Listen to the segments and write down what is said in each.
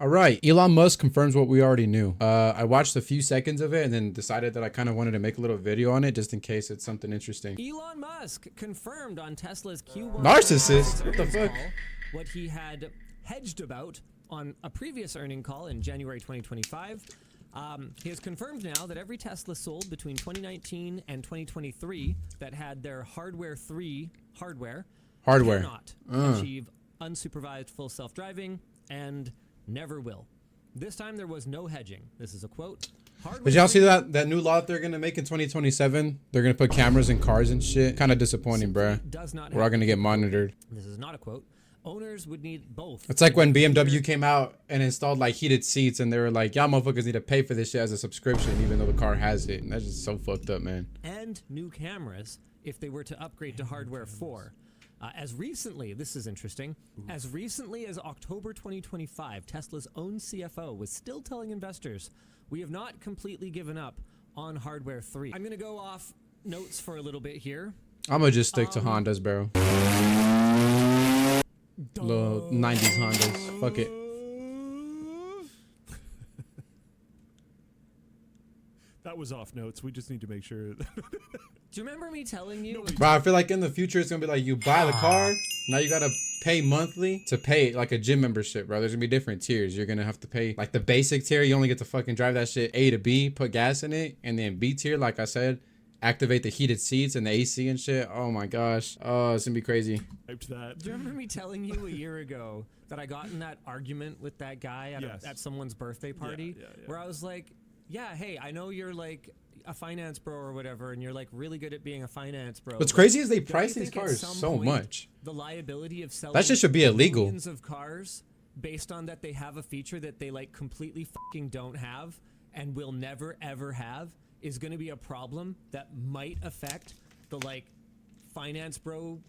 All right, Elon Musk confirms what we already knew. I watched a few seconds of it and then decided that I kind of wanted to make a little video on it just in case it's something interesting. Elon Musk confirmed on Tesla's Q1 Narcissist? What the fuck? What he had hedged about on a previous earning call in January 2025. He has confirmed now that every Tesla sold between 2019 and 2023 that had their hardware 3 hardware cannot achieve unsupervised full self-driving and never will. This time there was no hedging. This is a quote. Did y'all see that new law they're gonna make in 2027? They're gonna put cameras in cars and shit. Kind of disappointing, bruh. We're all gonna get monitored. This is not a quote. Owners would need both. It's like when BMW came out and installed like heated seats, and they were like, "Y'all motherfuckers need to pay for this shit as a subscription, even though the car has it." And that's just so fucked up, man. And new cameras if they were to upgrade to hardware 4. As recently, this is interesting, as recently as October 2025, Tesla's own CFO was still telling investors, we have not completely given up on hardware 3. I'm going to go off notes for a little bit here. I'm gonna just stick to Hondas, bro. Little 90s Hondas. Fuck it. That was off notes. We just need to make sure. Do you remember me telling you? Bro, I feel like in the future it's gonna be like you buy the car, now you gotta pay monthly to pay like a gym membership, bro. There's gonna be different tiers. You're gonna have to pay like the basic tier. You only get to fucking drive that shit A to B, put gas in it, and then B tier, like I said, activate the heated seats and the AC and shit. Oh my gosh. Oh, it's gonna be crazy. Do you remember me telling you a year ago that I got in that argument with that guy at someone's birthday party where I was like, yeah, hey, I know you're like a finance bro or whatever, and you're like really good at being a finance bro. What's crazy is they price these cars so much. The liability of selling that shit should be illegal. Millions of cars based on that they have a feature that they like completely fucking don't have and will never ever have is going to be a problem that might affect the like finance bro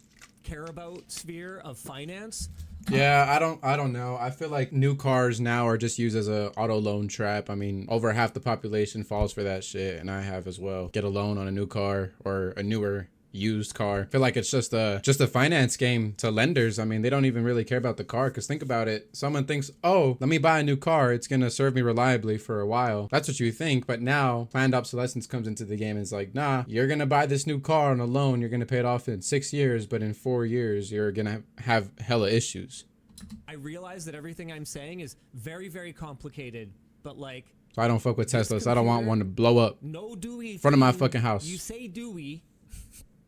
care about sphere of finance. Yeah, I don't know. I feel like new cars now are just used as a auto loan trap. I mean, over half the population falls for that shit, and I have as well. Get a loan on a new car or a newer used car. I feel like it's just a finance game to lenders. I mean, they don't even really care about the car, because think about it. Someone thinks, oh, let me buy a new car, it's gonna serve me reliably for a while. That's what you think. But now planned obsolescence comes into the game and it's like, nah, you're gonna buy this new car on a loan, you're gonna pay it off in 6 years, but in 4 years you're gonna have hella issues. I realize that everything I'm saying is very, very complicated, but like, so I don't fuck with Teslas. I don't want one to blow up no Dewey in front of my fucking house. You say Dewey,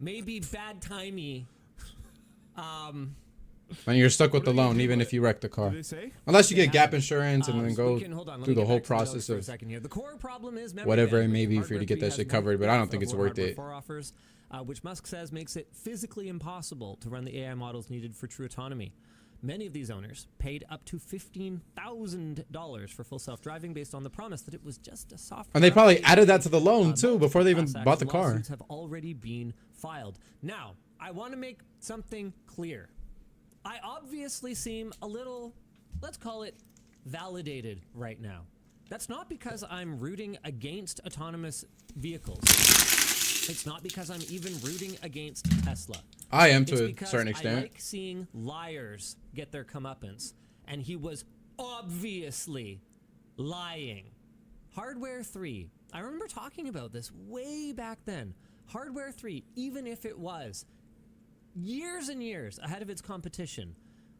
maybe bad timey. And you're stuck with the loan even if you wreck the car. Unless you get gap insurance and then go through the whole process of the core problem is whatever it may be for you to get that shit covered, but I don't think it's worth it. Offers, which Musk says makes it physically impossible to run the AI models needed for true autonomy. Many of these owners paid up to $15,000 for full self-driving based on the promise that it was just a software. And they probably added that to the loan too before they even bought the car. Lawsuits have already been filed. Now, I want to make something clear. I obviously seem a little, let's call it, validated right now. That's not because I'm rooting against autonomous vehicles. It's not because I'm even rooting against Tesla. I am to a certain extent. I like seeing liars get their comeuppance, and he was obviously lying. Hardware 3. I remember talking about this way back then. Hardware 3, even if it was years and years ahead of its competition,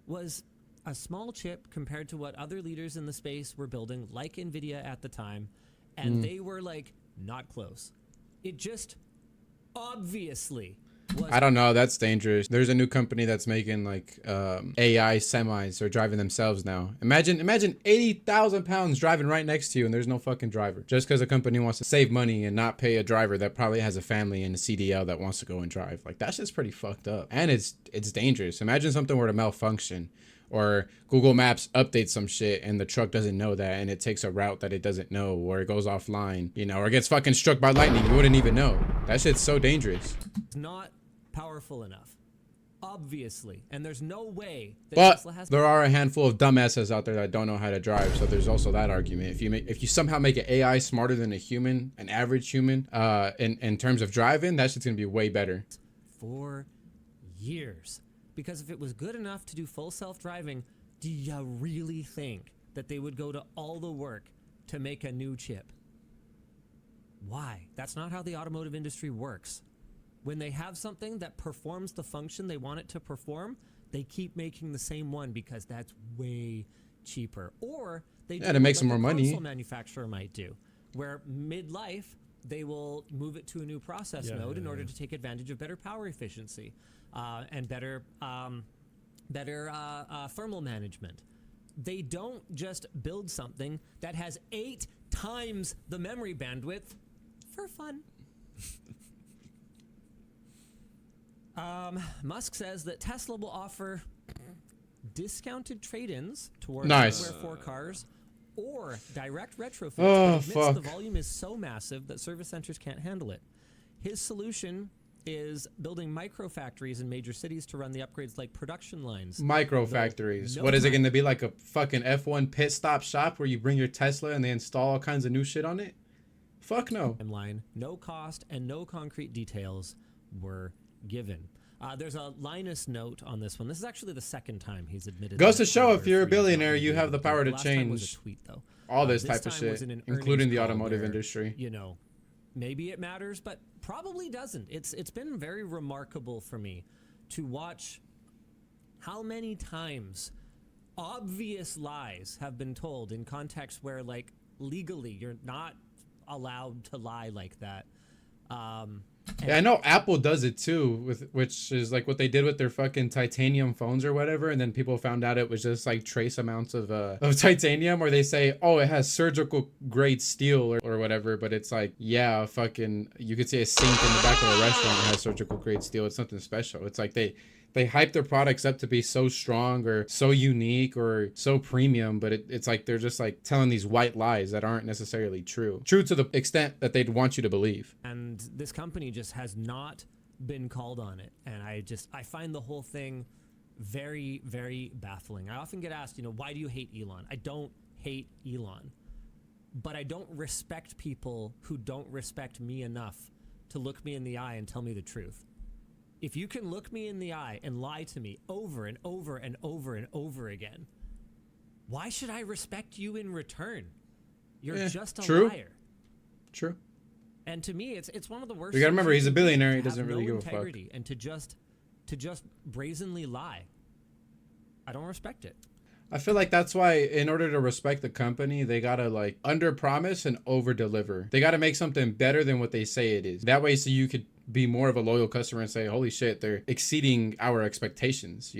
was a small chip compared to what other leaders in the space were building, like NVIDIA at the time, and they were like not close. It just obviously was. I don't know, that's dangerous. There's a new company that's making like AI semis or driving themselves now. Imagine 80,000 pounds driving right next to you and there's no fucking driver, just because a company wants to save money and not pay a driver that probably has a family and a CDL that wants to go and drive. Like, that's just pretty fucked up, and it's dangerous. Imagine something were to malfunction, or Google Maps updates some shit and the truck doesn't know that and it takes a route that it doesn't know, or it goes offline, you know, or gets fucking struck by lightning. You wouldn't even know. That shit's so dangerous. It's not powerful enough, obviously, and there's no way that but Tesla has. There are a handful of dumbasses out there that don't know how to drive, so there's also that argument. If you somehow make an AI smarter than a human, an average human, in terms of driving, that shit's gonna be way better. For years. Because if it was good enough to do full self-driving, do you really think that they would go to all the work to make a new chip. Why? That's not how the automotive industry works. When they have something that performs the function they want it to perform, they keep making the same one because that's way cheaper. Or they do to make what some more a money. console manufacturer might do, where midlife they will move it to a new process node in order to take advantage of better power efficiency and better thermal management. They don't just build something that has 8 times the memory bandwidth for fun. Musk says that Tesla will offer discounted trade-ins towards Nice. Hardware 4 cars or direct retrofits. Oh, but admits fuck. the volume is so massive that service centers can't handle it. His solution is building micro factories in major cities to run the upgrades like production lines. Micro factories. no What is it time. going to be, like a fucking F1 pit stop shop where you bring your Tesla and they install all kinds of new shit on it? Fuck no. Timeline, no cost, and no concrete details were given. There's a Linus note on this one. This is actually the second time he's admitted. Goes that to show if Hardware you're a 3 is not billionaire, gonna you be have the able to do power it. to Last time was a change tweet, though. all this This type of time shit, was in an including the earnings call automotive where, industry. You know, maybe it matters, but probably doesn't. It's been very remarkable for me to watch how many times obvious lies have been told in contexts where, like, legally you're not allowed to lie like that. Yeah, I know Apple does it too, which is like what they did with their fucking titanium phones or whatever, and then people found out it was just like trace amounts of titanium, or they say, oh, it has surgical grade steel or whatever, but it's like, yeah, fucking, you could see a sink in the back of a restaurant that has surgical grade steel. It's something special. It's like they hype their products up to be so strong or so unique or so premium, but it's like they're just like telling these white lies that aren't necessarily true to the extent that they'd want you to believe. And this company just has not been called on it. And I find the whole thing very, very baffling. I often get asked, why do you hate Elon? I don't hate Elon, but I don't respect people who don't respect me enough to look me in the eye and tell me the truth. If you can look me in the eye and lie to me over and over and over and over again, why should I respect you in return? You're just a true. liar. True. And to me, it's one of the worst. You gotta remember, he's a billionaire. He to have doesn't really no give a fuck. integrity and to just brazenly lie. I don't respect it. I feel like that's why, in order to respect the company, they gotta like under promise and over deliver. They gotta make something better than what they say it is. That way, so you could be more of a loyal customer and say, holy shit, they're exceeding our expectations,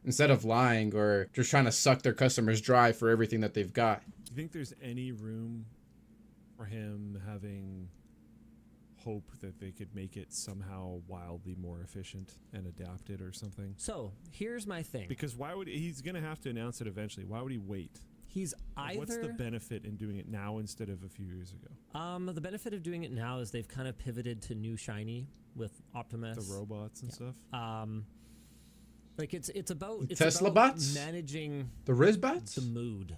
instead of lying or just trying to suck their customers dry for everything that they've got. Do you think there's any room for him having hope that they could make it somehow wildly more efficient and adapt it or something? So here's my thing. Because he's going to have to announce it eventually. Why would he wait? He's either. What's the benefit in doing it now instead of a few years ago? The benefit of doing it now is they've kind of pivoted to new shiny with Optimus. The robots and stuff? Like it's about Tesla about bots? managing The Rizbots? the mood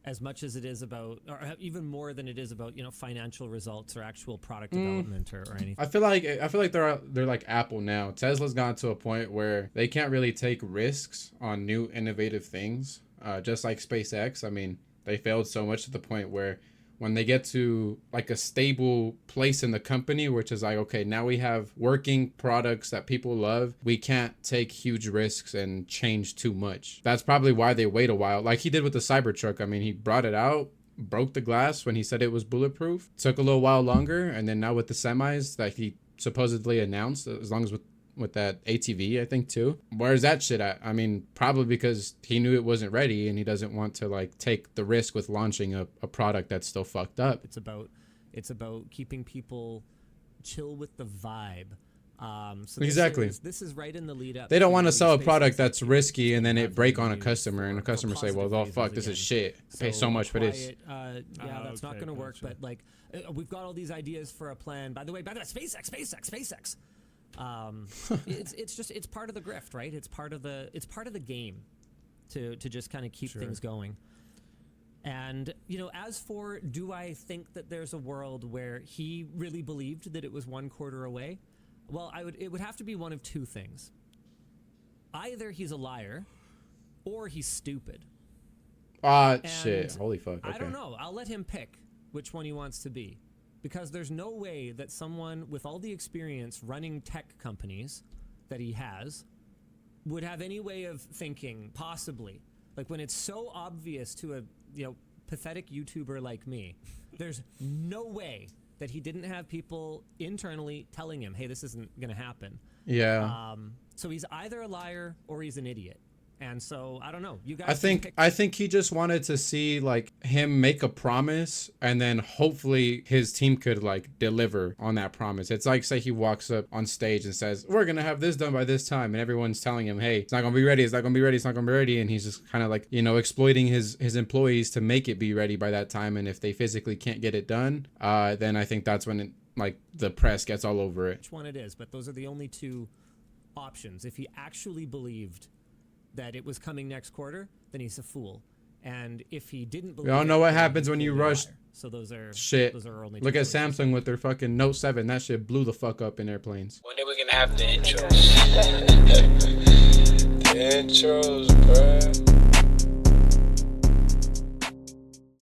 as much as it is about, or even more than it is about, financial results or actual product development or anything. I feel like they're like Apple now. Tesla's gotten to a point where they can't really take risks on new innovative things. Just like SpaceX. I mean, they failed so much to the point where when they get to like a stable place in the company, which is like, okay, now we have working products that people love, we can't take huge risks and change too much. That's probably why they wait a while, like he did with the Cybertruck. I mean, he brought it out, broke the glass when he said it was bulletproof, took a little while longer, and then now with the semis that he supposedly announced, as long as with that ATV, I think too. Where's that shit at? I mean, probably because he knew it wasn't ready and he doesn't want to like take the risk with launching a product that's still fucked up. It's about keeping people chill with the vibe. So Exactly. This is right in the lead up. They don't want to the sell a SpaceX product that's activity risky and then it have break on a used customer and the for customer say, well, positive fuck, this reasons is again. shit. I pay so much for this. Quiet, that's not Okay, going to work. gotcha. But like, we've got all these ideas for a plan. By the way, SpaceX. It's part of the grift, right? It's part of the game to just kind of keep things going. And as for, do I think that there's a world where he really believed that it was 1 quarter away? Well, it would have to be one of two things. Either he's a liar or he's stupid. Shit. Holy fuck. Okay. I don't know. I'll let him pick which one he wants to be, because there's no way that someone with all the experience running tech companies that he has would have any way of thinking, possibly, like when it's so obvious to a pathetic YouTuber like me, there's no way that he didn't have people internally telling him, hey, this isn't going to happen. Yeah. So he's either a liar or he's an idiot. And so I don't know. You guys I think he just wanted to see like him make a promise, and then hopefully his team could like deliver on that promise. It's like, say he walks up on stage and says, we're gonna have this done by this time, and everyone's telling him, hey, it's not gonna be ready, it's not gonna be ready, it's not gonna be ready, and he's just kind of like, exploiting his employees to make it be ready by that time. And if they physically can't get it done, then I think that's when like the press gets all over it. Which one it is, but those are the only two options. If he actually believed that it was coming next quarter, then he's a fool. And if he didn't believe, We all know what happens when you rush. So those are Shit. Those are our only. Look at choices. Samsung with their fucking Note 7. That shit blew the fuck up in airplanes. When are we gonna have the intros? The intros, bruh.